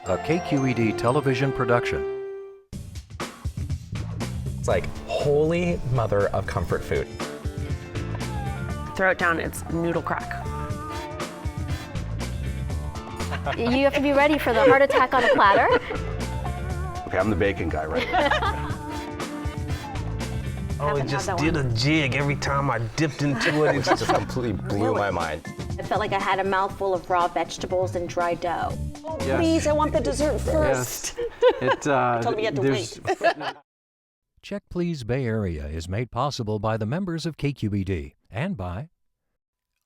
a KQED television production. It's like holy mother of comfort food. Throw it down, it's noodle crack. You have to be ready for the heart attack on a platter. Okay, I'm the bacon guy, right? Oh, it just did a jig every time I dipped into it. It just completely blew my mind. I felt like I had a mouthful of raw vegetables and dry dough. Oh, yes. Please, I want the dessert first. Yes. Told me you had to wait. Check Please Bay Area is made possible by the members of KQED and by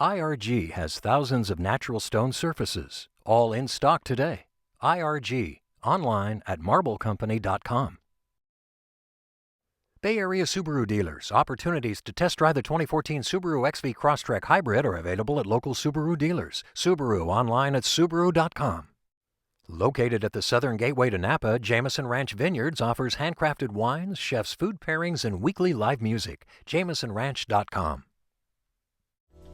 IRG has thousands of natural stone surfaces, all in stock today. IRG, online at marblecompany.com. Bay Area Subaru dealers. Opportunities to test drive the 2014 Subaru XV Crosstrek Hybrid are available at local Subaru dealers. Subaru, online at subaru.com. Located at the southern gateway to Napa, Jameson Ranch Vineyards offers handcrafted wines, chef's food pairings, and weekly live music. JamesonRanch.com.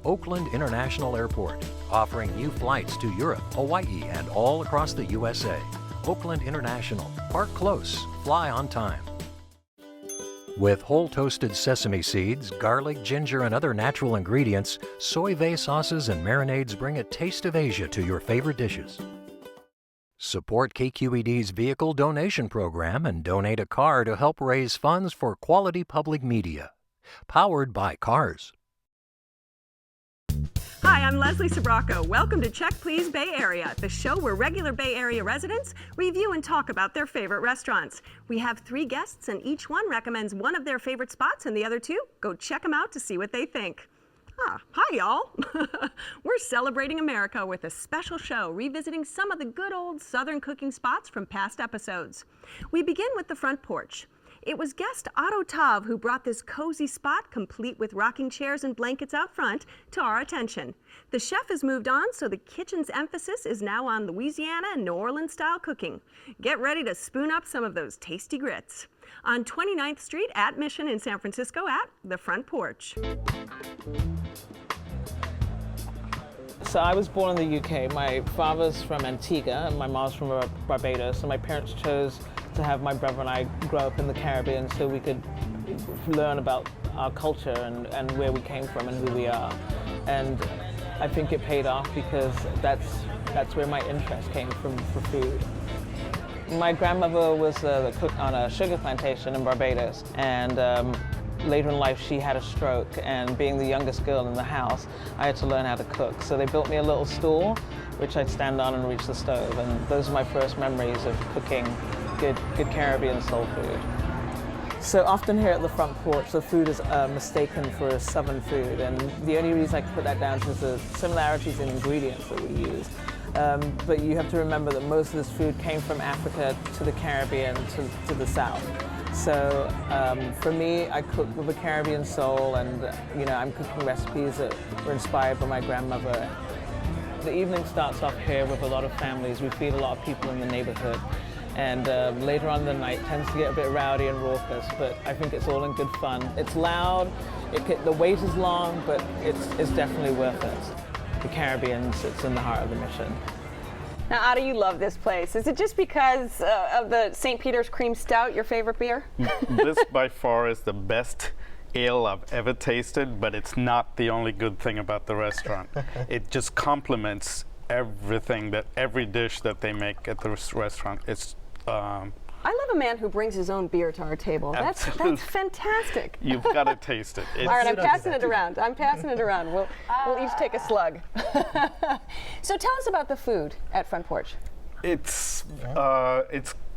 Oakland International Airport, offering new flights to Europe, Hawaii, and all across the USA. Oakland International. Park close. Fly on time. With whole toasted sesame seeds, garlic, ginger, and other natural ingredients, soy vey sauces and marinades bring a taste of Asia to your favorite dishes. Support KQED's vehicle donation program and donate a car to help raise funds for quality public media. Powered by Cars. Hi, I'm Leslie Sabraco. Welcome to Check Please Bay Area, the show where regular Bay Area residents review and talk about their favorite restaurants. We have 3 guests and each one recommends one of their favorite spots and the other 2 go check them out to see what they think. Hi y'all. We're celebrating America with a special show revisiting some of the good old Southern cooking spots from past episodes. We begin with the Front Porch. It was guest Otto Tav who brought this cozy spot, complete with rocking chairs and blankets out front, to our attention. The chef has moved on, so the kitchen's emphasis is now on Louisiana and New Orleans style cooking. Get ready to spoon up some of those tasty grits. On 29th Street at Mission in San Francisco at the Front Porch. So I was born in the UK. My father's from Antigua and my mom's from Barbados. So my parents chose to have my brother and I grow up in the Caribbean so we could learn about our culture and where we came from and who we are. And I think it paid off because that's where my interest came from for food. My grandmother was the cook on a sugar plantation in Barbados, and later in life she had a stroke, and being the youngest girl in the house, I had to learn how to cook. So they built me a little stool which I'd stand on and reach the stove, and those are my first memories of cooking good Caribbean soul food. So often here at the Front Porch, the food is mistaken for Southern food, and the only reason I can put that down is the similarities in ingredients that we use. But you have to remember that most of this food came from Africa to the Caribbean to the South. So for me, I cook with a Caribbean soul, and I'm cooking recipes that were inspired by my grandmother. The evening starts off here with a lot of families. We feed a lot of people in the neighborhood. And later on in the night tends to get a bit rowdy and raucous, but I think it's all in good fun. It's loud, the wait is long, but it's definitely worth it. The Caribbean sits in the heart of the Mission. Now, Otto, you love this place. Is it just because of the St. Peter's Cream Stout, your favorite beer? This by far is the best ale I've ever tasted, but it's not the only good thing about the restaurant. It just complements every dish that they make at the restaurant. It's I love a man who brings his own beer to our table. That's fantastic. You've got to taste it. All right, I'm passing it around. We'll each take a slug. So tell us about the food at Front Porch. It's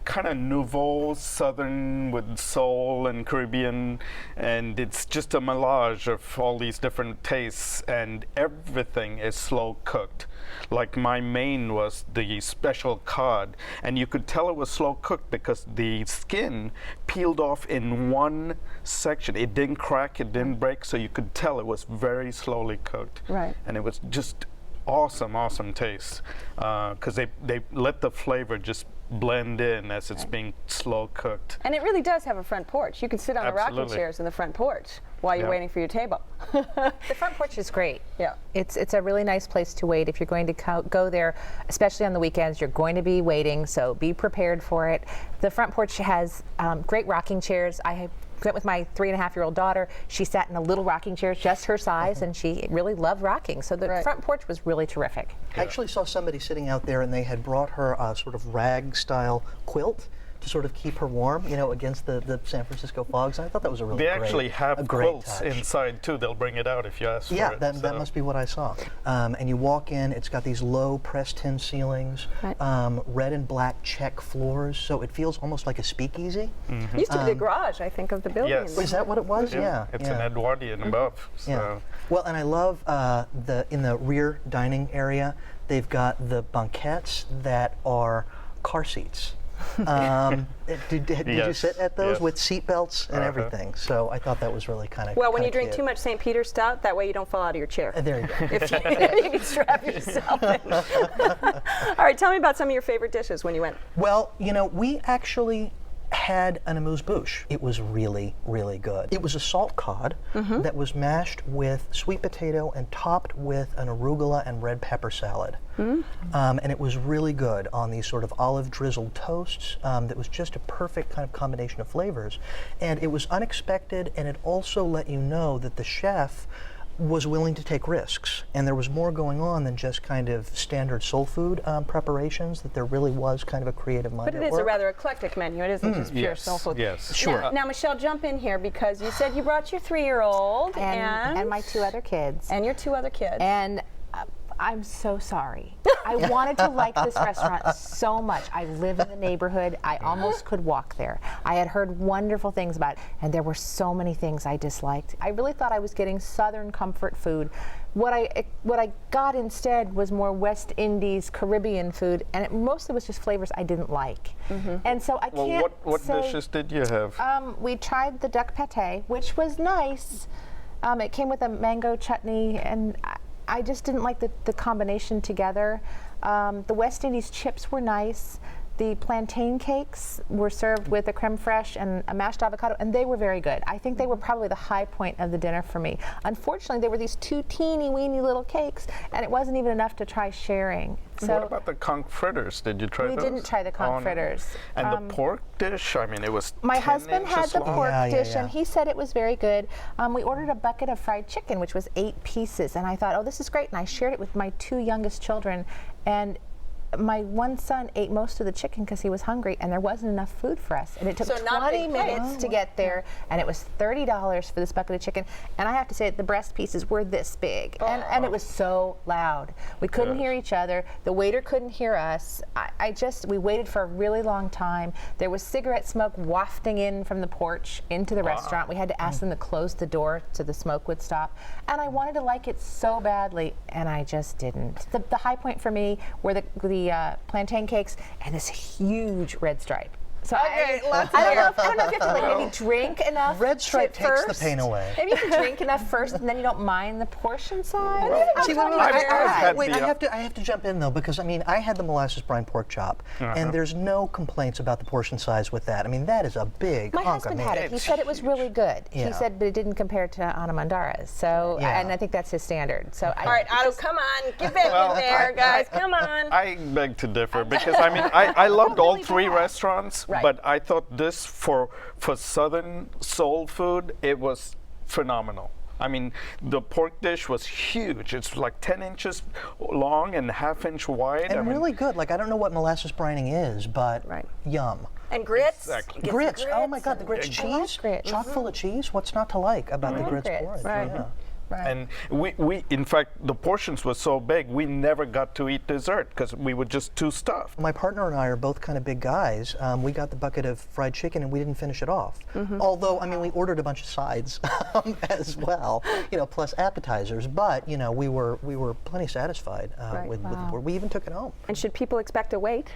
kind of nouveau Southern with soul and Caribbean, and it's just a melange of all these different tastes, and everything is slow cooked. Like my main was the special cod, and you could tell it was slow cooked because the skin peeled off in one section. It didn't crack, it didn't break, so you could tell it was very slowly cooked. Right. And it was just awesome taste because they let the flavor just blend in as it's being slow cooked. And it really does have a front porch. You can sit on the rocking Absolutely. chairs in the front porch while you're Yeah. waiting for your table. The front porch is great. Yeah. It's a really nice place to wait. If you're going to go there, especially on the weekends, you're going to be waiting, so be prepared for it. The front porch has great rocking chairs. I went with my 3.5-year-old daughter. She sat in a little rocking chair, just her size, and she really loved rocking. So the front porch was really terrific. I actually saw somebody sitting out there, and they had brought her a sort of rag-style quilt to sort of keep her warm, you know, against the San Francisco fogs. And I thought that was a really They great, actually have a great quilts touch. inside too. They'll bring it out if you ask Yeah, for it. that must be what I saw. And you walk in, it's got these low pressed tin ceilings, red and black check floors, so it feels almost like a speakeasy. It used to be the garage, I think, of the building. Yes. Is that what it was? Yeah. It's an Edwardian above. So. Yeah. Well, and I love in the rear dining area, they've got the banquettes that are car seats. Did you sit at those with seat belts and everything? So I thought that was really kind of Well, when you drink too much St. Peter's Stout, that way you don't fall out of your chair. There you go. If you can strap yourself in. All right, tell me about some of your favorite dishes when you went. Well, you know, we actually had an amuse-bouche. It was really, really good. It was a salt cod that was mashed with sweet potato and topped with an arugula and red pepper salad. And it was really good on these sort of olive drizzled toasts. That was just a perfect kind of combination of flavors. And it was unexpected, and it also let you know that the chef was willing to take risks, and there was more going on than just kind of standard soul food preparations, that there really was kind of a creative mind But it at is work. a rather eclectic menu. It isn't just pure soul food. Yes. Sure. Now, Michele, jump in here because you said you brought your 3-year-old And my 2 other kids. and your 2 other kids. And I'm so sorry. I wanted to like this restaurant so much. I live in the neighborhood. I almost could walk there. I had heard wonderful things about it, and there were so many things I disliked. I really thought I was getting Southern comfort food. What I got instead was more West Indies, Caribbean food, and it mostly was just flavors I didn't like. And so I can't Well, what say, dishes did you have? we tried the duck pate, which was nice. It came with a mango chutney, and I just didn't like the combination together. The West Indies chips were nice. The plantain cakes were served with a creme fraiche and a mashed avocado, and they were very good. I think they were probably the high point of the dinner for me. Unfortunately, there were these 2 teeny weeny little cakes, and it wasn't even enough to try sharing. So what about the conch fritters? Did you try we those? didn't try the conch fritters. And the pork dish? I mean, it was My 10 husband had inches the long. pork dish, yeah. and he said it was very good. We ordered a bucket of fried chicken, which was 8 pieces, and I thought, oh, this is great. And I shared it with my 2 youngest children, and my one son ate most of the chicken because he was hungry, and there wasn't enough food for us. And it took So not 20 big minutes plates. to get there, and it was $30 for this bucket of chicken. And I have to say, the breast pieces were this big, and it was so loud. We couldn't hear each other. The waiter couldn't hear us. We waited for a really long time. There was cigarette smoke wafting in from the porch into the restaurant. We had to ask them to close the door so the smoke would stop. And I wanted to like it so badly, and I just didn't. The high point for me were the plantain cakes and this huge red stripe. So I don't know if you have to like maybe drink enough. Red stripe takes first. the pain away. Maybe you can drink enough first, and then you don't mind the portion size. See, I have to jump in though, because I mean, I had the molasses brine pork chop, and there's no complaints about the portion size with that. I mean, that is a big My hunk of husband meat. had it. He said it was really good. Yeah. He said, but it didn't compare to Ana Mandara's. So, and I think that's his standard. So, All right, Otto, come on, get back in there, guys. Come on. I beg to differ because I mean I loved all 3 restaurants, but I thought this for Southern soul food, it was phenomenal. I mean, the pork dish was huge. It's like 10 inches long and ½ inch wide. And really good. Like, I don't know what molasses brining is, but yum. And grits. Exactly. Get some Grits. Oh my God, the grits I like cheese, grits. chock full of cheese. What's not to like about the like grits grits. porridge? Right. Yeah. And we, in fact, the portions were so big, we never got to eat dessert because we were just too stuffed. My partner and I are both kind of big guys. We got the bucket of fried chicken and we didn't finish it off. Although, I mean, we ordered a bunch of sides as well, you know, plus appetizers. But you know, we were plenty satisfied with the. We even took it home. And should people expect a wait?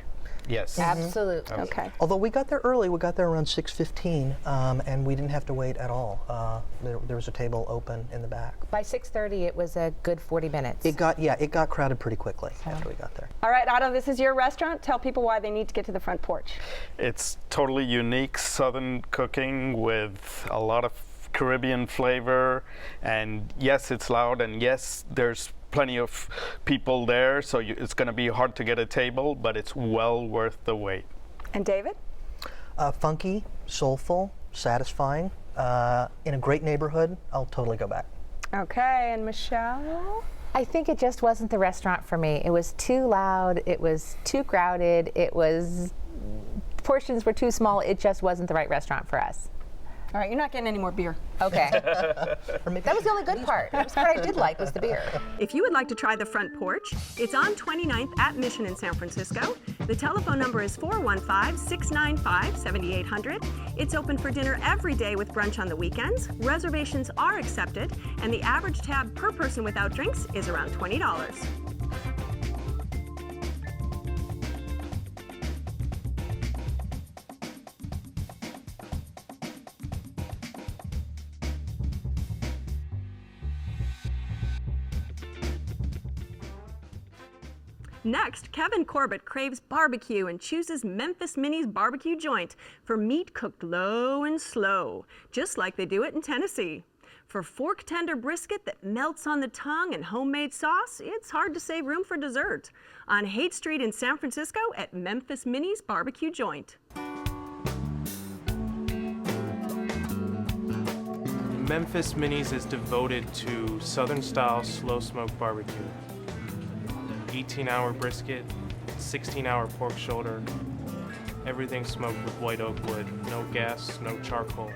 Yes. Absolutely. Okay. Although we got there early, we got there around 6:15, and we didn't have to wait at all. There was a table open in the back. By 6:30, it was a good 40 minutes. It got crowded pretty quickly after we got there. All right, Otto, this is your restaurant. Tell people why they need to get to the Front Porch. It's totally unique Southern cooking with a lot of Caribbean flavor, and yes, it's loud, and yes, there's plenty of people there, so it's going to be hard to get a table, but it's well worth the wait. And David? Funky, soulful, satisfying, in a great neighborhood. I'll totally go back. Okay, and Michele? I think it just wasn't the restaurant for me. It was too loud, it was too crowded, portions were too small. It just wasn't the right restaurant for us. All right, you're not getting any more beer. Okay. That was the only good part. The part I did like was the beer. If you would like to try the Front Porch, it's on 29th at Mission in San Francisco. The telephone number is 415-695-7800. It's open for dinner every day with brunch on the weekends. Reservations are accepted, and the average tab per person without drinks is around $20. Next, Kevin Corbit craves barbecue and chooses Memphis Minnie's barbecue joint for meat cooked low and slow, just like they do it in Tennessee. For fork tender brisket that melts on the tongue and homemade sauce, it's hard to save room for dessert. On Haight Street in San Francisco at Memphis Minnie's barbecue joint. Memphis Minnie's is devoted to Southern style slow smoked barbecue. 18-hour brisket, 16-hour pork shoulder, everything smoked with white oak wood, no gas, no charcoal,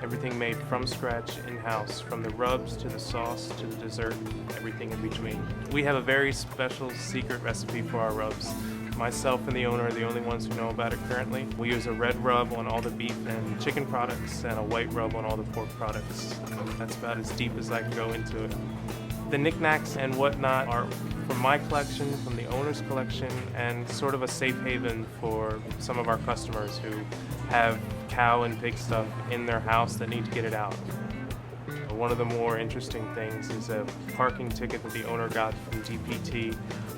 everything made from scratch in-house, from the rubs to the sauce to the dessert, everything in between. We have a very special secret recipe for our rubs. Myself and the owner are the only ones who know about it currently. We use a red rub on all the beef and chicken products and a white rub on all the pork products. That's about as deep as I can go into it. The knickknacks and whatnot are from my collection, from the owner's collection, and sort of a safe haven for some of our customers who have cow and pig stuff in their house that need to get it out. One of the more interesting things is a parking ticket that the owner got from DPT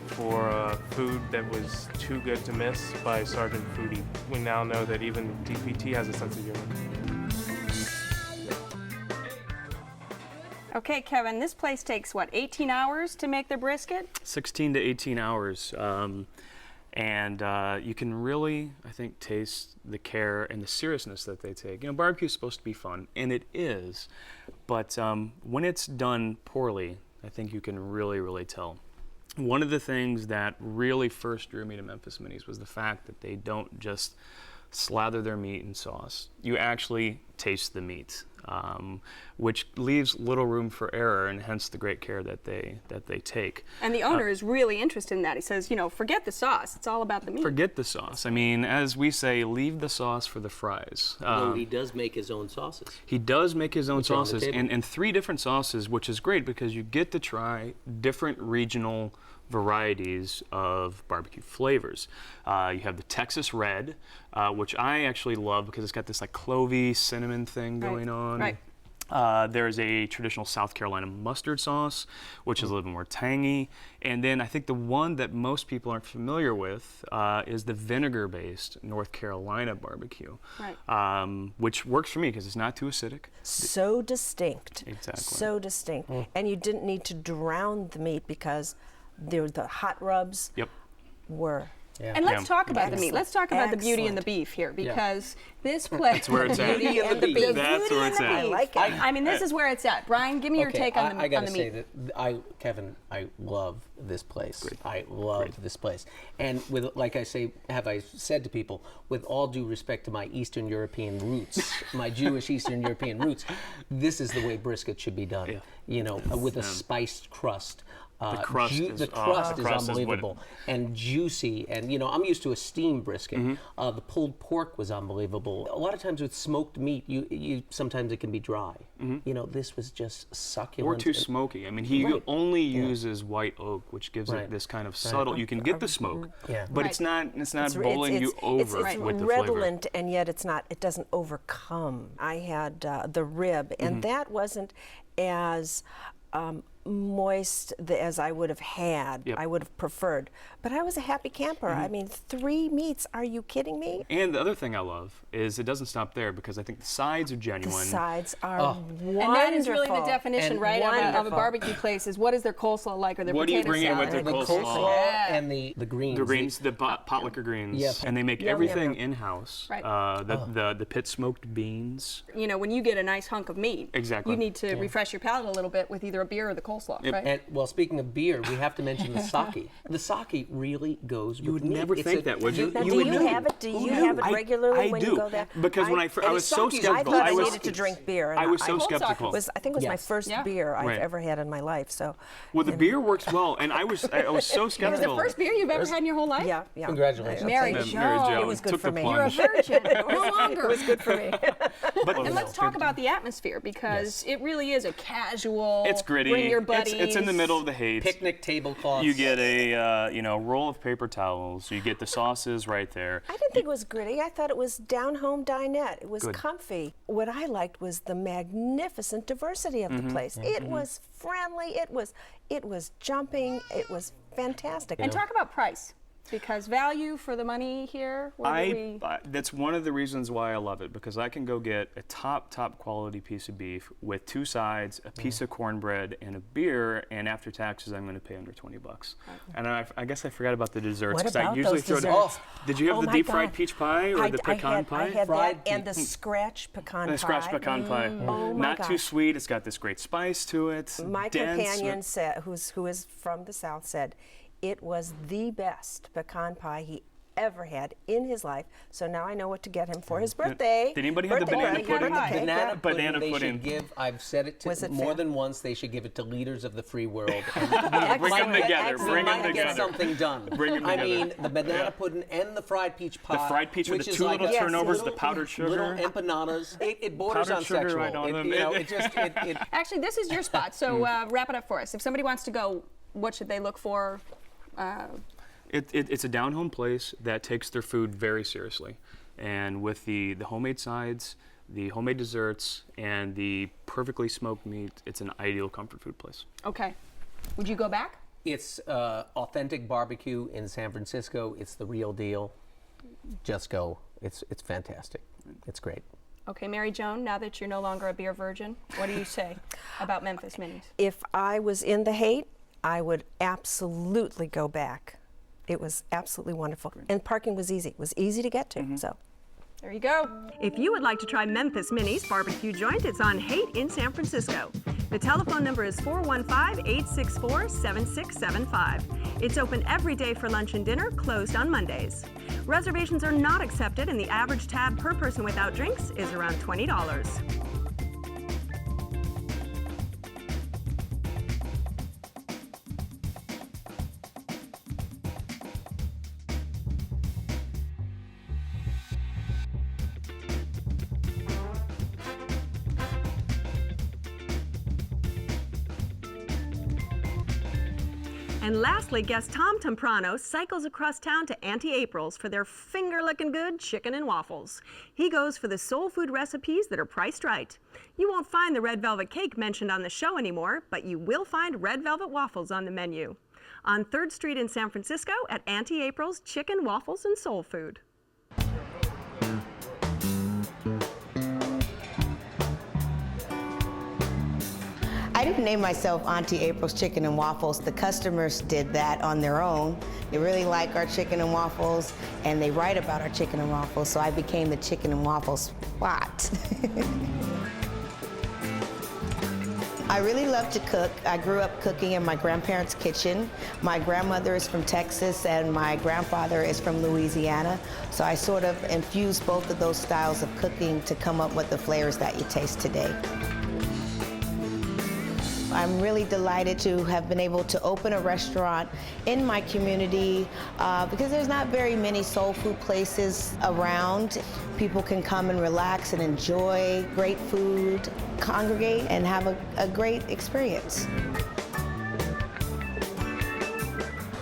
for food that was too good to miss by Sergeant Foodie. We now know that even DPT has a sense of humor. Okay, Kevin, this place takes, 18 hours to make their brisket? 16 to 18 hours. And you can really, I think, taste the care and the seriousness that they take. Barbecue is supposed to be fun, and it is. But when it's done poorly, I think you can really, really tell. One of the things that really first drew me to Memphis Minnie's was the fact that they don't just slather their meat in sauce. You actually taste the meat. Which leaves little room for error, and hence the great care that they take. And the owner is really interested in that. He says, forget the sauce. It's all about the meat. Forget the sauce. I mean, as we say, leave the sauce for the fries. No, he does make his own sauces. He does make his own sauces, and 3 different sauces, which is great because you get to try different regional varieties of barbecue flavors. You have the Texas Red, which I actually love because it's got this clovey cinnamon thing going on. Right. There's a traditional South Carolina mustard sauce, which is a little more tangy. And then I think the one that most people aren't familiar with is the vinegar-based North Carolina barbecue, which works for me because it's not too acidic. So distinct. Exactly. So distinct. And you didn't need to drown the meat because the hot rubs were... Yeah. And let's talk about the meat. Let's talk about the beauty and the beef here, because this place... That's where it's at. Beauty and the beef. That's where it's at. I like it. I mean, this is where it's at. Brian, give me your take on the meat. I gotta say that Kevin, I love this place. Great. I love this place. And with, I said to people, with all due respect to my Eastern European roots, my Jewish Eastern European roots, this is the way brisket should be done. Yeah. With a spiced crust. The crust is unbelievable and juicy, and I'm used to a steamed brisket. The pulled pork was unbelievable. A lot of times with smoked meat, you sometimes it can be dry. This was just succulent. Or too smoky. I mean, he only uses white oak, which gives it this kind of subtle. You can get the smoke, but it's not bowling you over with the redolent, flavor. and yet it's not. It doesn't overcome. I had the rib, and that wasn't as moist as I would have had. I would have preferred, but I was a happy camper. I mean, 3 meats, are you kidding me? And the other thing I love is it doesn't stop there, because I think the sides are genuine. The sides are wonderful. And that is really the definition, right, of a barbecue place, is what is their coleslaw like, or their what potato do you bring salad? in with their coleslaw and the greens. The greens, the pot liquor greens. And they make everything in-house. Right. The pit smoked beans. When you get a nice hunk of meat, exactly, you need to refresh your palate a little bit with either a beer or the coleslaw, right? And, well, speaking of beer, we have to mention the sake. The sake really goes with meat. You would never think that, would you? Now, do you have it? Do you have it regularly when you go there? Because when I was so skeptical. I thought I needed to drink beer. And I was so skeptical. I think it was my first beer I've ever had in my life. So. Well, the beer works well, and I was so skeptical. It was the first beer you've ever had in your whole life? Yeah. Congratulations. Mary Jo. It was good for me. You're a virgin. No longer. It was good for me. And let's talk about the atmosphere, because it really is a casual. It's gritty. Bring your buddies. It's in the middle of the Haight. Picnic tablecloths. You get a roll of paper towels. You get the sauces right there. I didn't think it was gritty. I thought it was down-home-dinette. It was comfy. What I liked was the magnificent diversity of the place. It was friendly. It was jumping. It was fantastic. And talk about price. Because value for the money here, that's one of the reasons why I love it, because I can go get a top quality piece of beef with 2 sides, a piece of cornbread, and a beer, and after taxes I'm going to pay under $20. And I guess I forgot about the desserts, because I usually throw desserts? Did you have the deep fried peach pie or the pecan pie? I had that, and the scratch pecan pie. The scratch pecan pie. Oh my Not too sweet. It's got this great spice to it. My companion said, who is from the South, said it was the best pecan pie he ever had in his life. So now I know what to get him for his birthday. Did anybody have the banana pudding? Banana pudding. I've said it to more than once. They should give it to leaders of the free world. Bring them together. Bring them together. Get something done. Bring them together. I mean, the banana pudding and the fried peach pie. The fried peach with the 2 little turnovers, the powdered sugar. Little empanadas. It borders on sexual. Actually, this is your spot. So wrap it up for us. If somebody wants to go, what should they look for? It's a down-home place that takes their food very seriously, and with the homemade sides, the homemade desserts, and the perfectly smoked meat, it's an ideal comfort food place. Okay. Would you go back? It's authentic barbecue in San Francisco. It's the real deal. Just go. It's fantastic. It's great. Okay, Mary Joan, now that you're no longer a beer virgin, what do you say about Memphis Minis? If I was in the Haight, I would absolutely go back. It was absolutely wonderful. And parking was easy. It was easy to get to. So there you go. If you would like to try Memphis Minis barbecue joint, it's on Haight in San Francisco. The telephone number is 415-864-7675. It's open every day for lunch and dinner, closed on Mondays. Reservations are not accepted, and the average tab per person without drinks is around $20. And lastly, guest Tom Temprano cycles across town to Auntie April's for their finger-lickin' good chicken and waffles. He goes for the soul food recipes that are priced right. You won't find the red velvet cake mentioned on the show anymore, but you will find red velvet waffles on the menu. On 3rd Street in San Francisco at Auntie April's Chicken, Waffles, and Soul Food. I didn't name myself Auntie April's Chicken and Waffles. The customers did that on their own. They really like our chicken and waffles, and they write about our chicken and waffles, so I became the chicken and waffles spot. I really love to cook. I grew up cooking in my grandparents' kitchen. My grandmother is from Texas, and my grandfather is from Louisiana, so I sort of infused both of those styles of cooking to come up with the flavors that you taste today. I'm really delighted to have been able to open a restaurant in my community because there's not very many soul food places around. People can come and relax and enjoy great food, congregate, and have a great experience.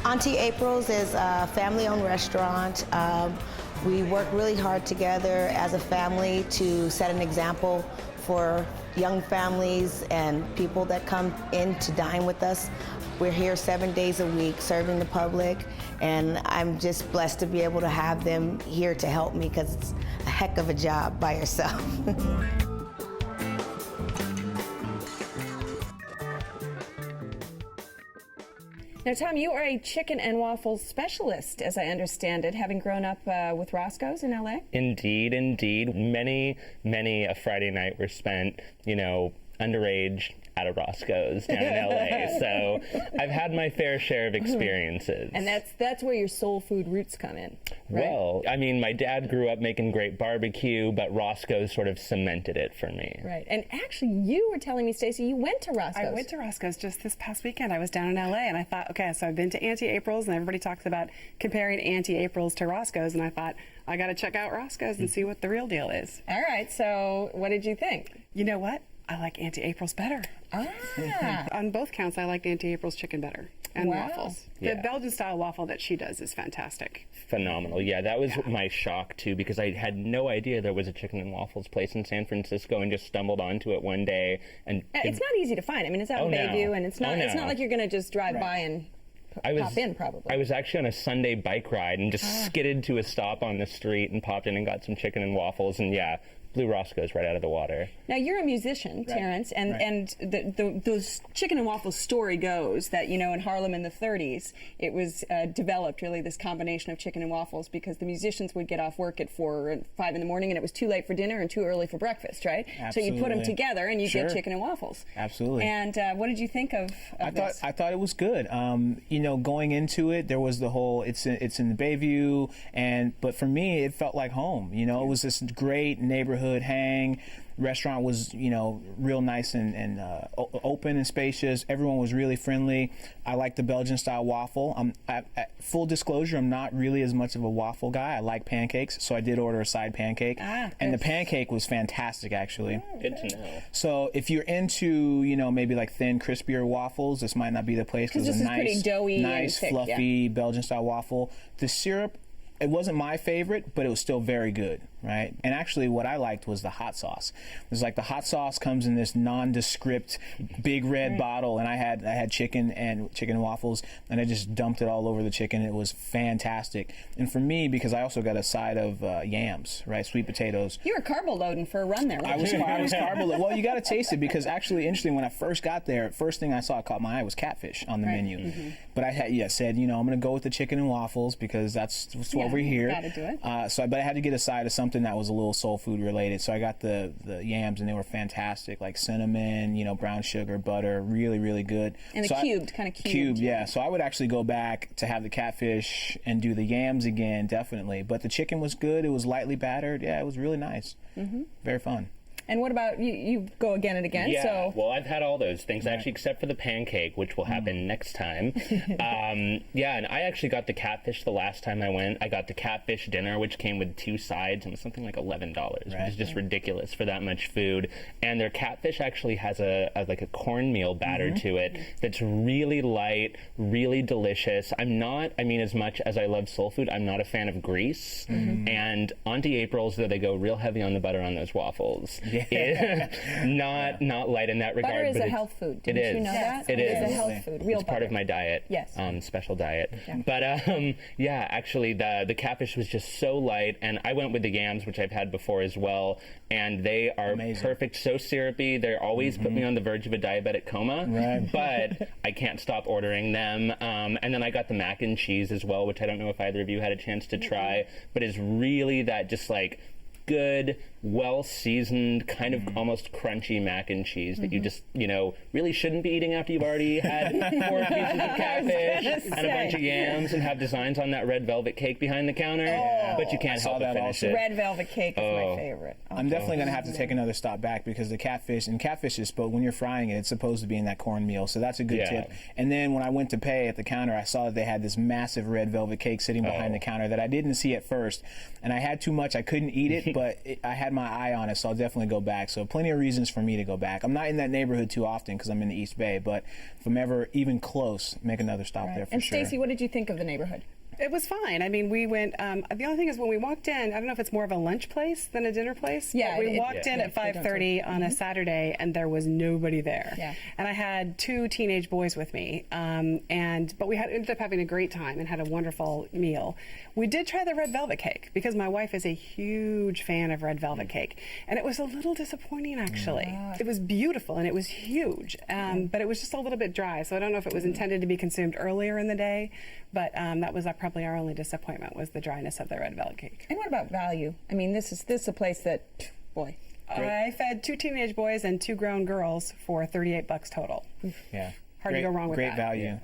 Auntie April's is a family-owned restaurant. We work really hard together as a family to set an example for young families and people that come in to dine with us. We're here 7 days a week serving the public, and I'm just blessed to be able to have them here to help me because it's a heck of a job by yourself. Now, Tom, you are a chicken and waffles specialist, as I understand it, having grown up with Roscoe's in L.A.? Indeed, indeed. Many a Friday night were spent, underage at a Roscoe's down in LA. So I've had my fair share of experiences. And that's where your soul food roots come in, right? Well, I mean, my dad grew up making great barbecue, but Roscoe's sort of cemented it for me. Right. And actually, you were telling me, Stacey, you went to Roscoe's. I went to Roscoe's just this past weekend. I was down in LA, and I thought, okay, so I've been to Auntie April's, and everybody talks about comparing Auntie April's to Roscoe's, and I thought, I got to check out Roscoe's and see what the real deal is. All right, so what did you think? You know what? I like Auntie April's better. Ah. On both counts, I liked Auntie April's chicken better, and Wow. waffles. Yeah. The Belgian-style waffle that she does is fantastic. Phenomenal. Yeah, that was my shock, too, because I had no idea there was a chicken and waffles place in San Francisco and just stumbled onto it one day. And It's not easy to find. I mean, it's out in Bayview, and it's not like you're going to just drive by and pop in, probably. I was actually on a Sunday bike ride and just skidded to a stop on the street and popped in and got some chicken and waffles, and blew Roscoe's right out of the water. Now, you're a musician, Terrence, and the chicken and waffles story goes that, in Harlem in the 30s, it was developed, really, this combination of chicken and waffles because the musicians would get off work at 4 or 5 in the morning, and it was too late for dinner and too early for breakfast, right? Absolutely. So you put them together, and you Sure. get chicken and waffles. Absolutely. And what did you think of this? I thought it was good. Going into it, there was the whole it's in the Bayview, but for me, it felt like home. It was this great neighborhood hang. Restaurant was, real nice and open and spacious. Everyone was really friendly. I like the Belgian style waffle. Full disclosure, I'm not really as much of a waffle guy. I like pancakes, so I did order a side pancake. And the pancake was fantastic, actually. Good to know. So if you're into, maybe like thin, crispier waffles, this might not be the place because this it's is pretty doughy nice, and thick, fluffy Belgian style waffle. The syrup, it wasn't my favorite, but it was still very good, right? And actually what I liked was the hot sauce. It was like the hot sauce comes in this nondescript big red bottle, and I had chicken and waffles, and I just dumped it all over the chicken. It was fantastic. And for me, because I also got a side of yams, right? Sweet potatoes. You were carbo loading for a run there, I was carbo loading. Well, you got to taste it because actually, interesting, when I first got there, first thing I saw caught my eye was catfish on the menu. But I said, I'm going to go with the chicken and waffles because that's what we're here. Gotta do it. But I had to get a side of something that was a little soul food related. So I got the yams, and they were fantastic, like cinnamon, brown sugar, butter, really, really good. And so kind of cubed. Cubed, yeah. So I would actually go back to have the catfish and do the yams again, definitely. But the chicken was good. It was lightly battered. Yeah, it was really nice. Very fun. And what about you? You go again and again. Yeah, So well, I've had all those things, actually, except for the pancake, which will happen next time. And I actually got the catfish the last time I went. I got the catfish dinner, which came with 2 sides, and was something like $11, which is just ridiculous for that much food. And their catfish actually has a cornmeal batter to it that's really light, really delicious. As much as I love soul food, I'm not a fan of grease. And Auntie April's, though, they go real heavy on the butter on those waffles. Not light in that regard. butter is but a health food. Did it is. you know that? It is. It's a health food. Real it's part of my diet. Yes. Special diet. Yeah. But actually the catfish was just so light, and I went with the yams, which I've had before as well, and they are perfect. So syrupy. They're always put me on the verge of a diabetic coma. But I can't stop ordering them. And then I got the mac and cheese as well, which I don't know if either of you had a chance to try, but is really that just like good, well-seasoned, kind of almost crunchy mac and cheese that you just, really shouldn't be eating after you've already had 4 pieces of catfish and a bunch of yams and have designs on that red velvet cake behind the counter, but you can't help but finish it. Red velvet cake is my favorite. I'm definitely going to have to take another stop back because the catfish is supposed, when you're frying it, it's supposed to be in that cornmeal, so that's a good tip. And then when I went to pay at the counter, I saw that they had this massive red velvet cake sitting behind the counter that I didn't see at first, and I had too much. I couldn't eat it, but I had my eye on it, so I'll definitely go back. So plenty of reasons for me to go back. I'm not in that neighborhood too often because I'm in the East Bay, but if I'm ever even close, make another stop there for and sure. And Stacy, what did you think of the neighborhood? It was fine. I mean, we went, the only thing is when we walked in, I don't know if it's more of a lunch place than a dinner place. Yeah. But we walked in at 5:30 on a Saturday and there was nobody there. Yeah. And I had 2 teenage boys with me. But we ended up having a great time and had a wonderful meal. We did try the red velvet cake because my wife is a huge fan of red velvet cake. And it was a little disappointing, actually. It was beautiful and it was huge, but it was just a little bit dry. So I don't know if it was intended to be consumed earlier in the day, but that was probably our only disappointment, was the dryness of the red velvet cake. And what about value? I mean, this is a place that, boy. I fed 2 teenage boys and 2 grown girls for $38 total. Yeah. Hard to go wrong with that.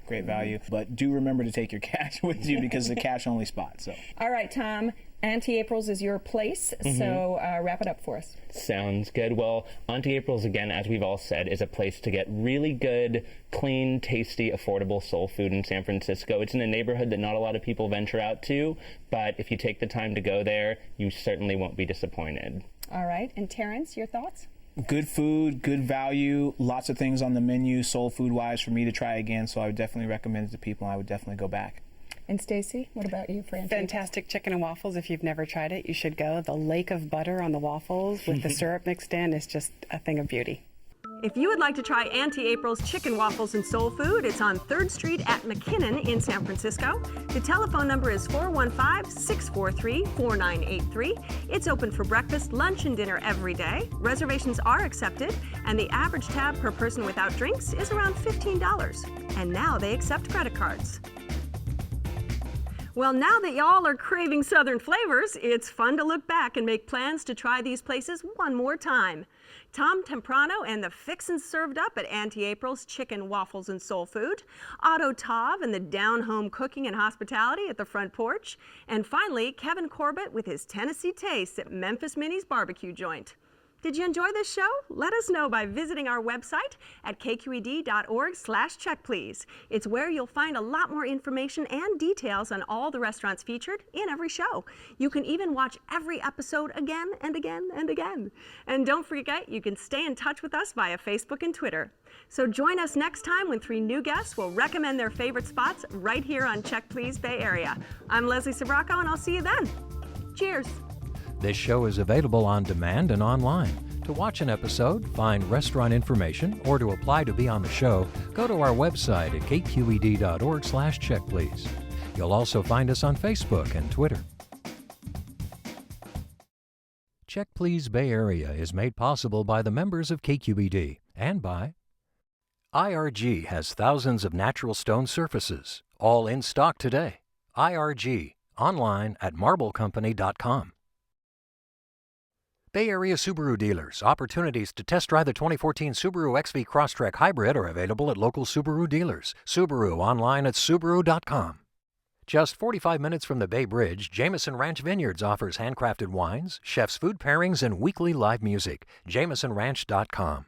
Great value. But do remember to take your cash with you because it's a cash-only spot. So. All right, Tom. Auntie April's is your place, so wrap it up for us. Sounds good. Well, Auntie April's, again, as we've all said, is a place to get really good, clean, tasty, affordable soul food in San Francisco. It's in a neighborhood that not a lot of people venture out to, but if you take the time to go there, you certainly won't be disappointed. All right. And Terrence, your thoughts? Good food, good value, lots of things on the menu, soul food-wise, for me to try again, so I would definitely recommend it to people, and I would definitely go back. And Stacy, what about you, Fran? Fantastic chicken and waffles. If you've never tried it, you should go. The lake of butter on the waffles with the syrup mixed in is just a thing of beauty. If you would like to try Auntie April's Chicken Waffles and Soul Food, it's on 3rd Street at McKinnon in San Francisco. The telephone number is 415-643-4983. It's open for breakfast, lunch, and dinner every day. Reservations are accepted, and the average tab per person without drinks is around $15. And now they accept credit cards. Well, now that y'all are craving Southern flavors, it's fun to look back and make plans to try these places one more time. Tom Temprano and the Fixins served up at Auntie April's Chicken, Waffles, and Soul Food, Otto Tav and the down-home cooking and hospitality at the Front Porch, and finally, Kevin Corbit with his Tennessee tastes at Memphis Minnie's barbecue joint. Did you enjoy this show? Let us know by visiting our website at kqed.org/checkplease. It's where you'll find a lot more information and details on all the restaurants featured in every show. You can even watch every episode again and again and again. And don't forget, you can stay in touch with us via Facebook and Twitter. So join us next time when 3 new guests will recommend their favorite spots right here on Check Please Bay Area. I'm Leslie Sbrocco, and I'll see you then. Cheers. This show is available on demand and online. To watch an episode, find restaurant information, or to apply to be on the show, go to our website at kqed.org/checkplease. You'll also find us on Facebook and Twitter. Check Please Bay Area is made possible by the members of KQED and by IRG has thousands of natural stone surfaces, all in stock today. IRG, online at marblecompany.com. Bay Area Subaru dealers. Opportunities to test drive the 2014 Subaru XV Crosstrek Hybrid are available at local Subaru dealers. Subaru, online at subaru.com. Just 45 minutes from the Bay Bridge, Jameson Ranch Vineyards offers handcrafted wines, chef's food pairings, and weekly live music. JamesonRanch.com.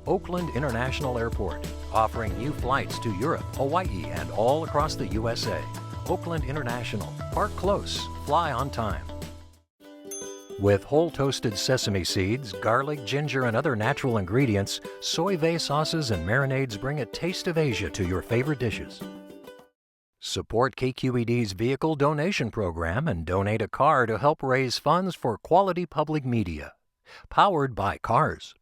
Oakland International Airport, offering new flights to Europe, Hawaii, and all across the USA. Oakland International. Park close. Fly on time. With whole toasted sesame seeds, garlic, ginger, and other natural ingredients, soy vey sauces and marinades bring a taste of Asia to your favorite dishes. Support KQED's vehicle donation program and donate a car to help raise funds for quality public media. Powered by Cars.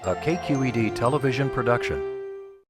a KQED television production.